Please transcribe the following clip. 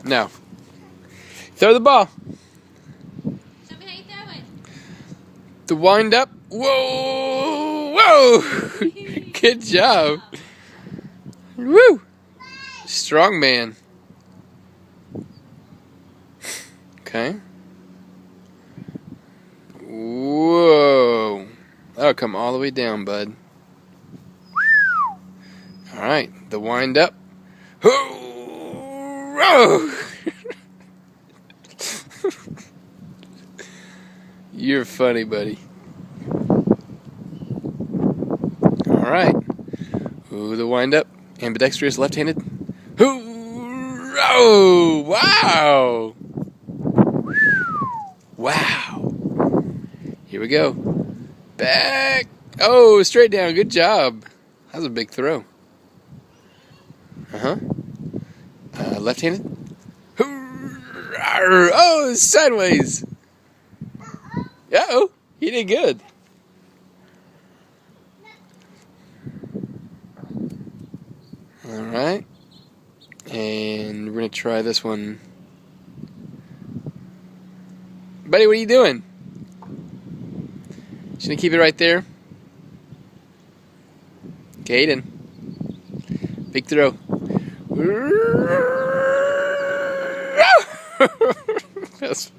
No. Throw the ball. Show me how you throw it. The wind up. Whoa! Whoa! Good job. Woo! Strong man. Okay. Whoa! That'll come all the way down, bud. Alright, the wind up. Whoa! You're funny, buddy. Alright. Ooh, the wind up. Ambidextrous, left-handed. Oh! Wow! Wow! Here we go. Back! Oh, straight down. Good job. That was a big throw. Left-handed. Oh, sideways. Uh-oh, he did good. All right. And we're going to try this one. Buddy, what are you doing? Should I keep it right there? Caiden. Big throw. That's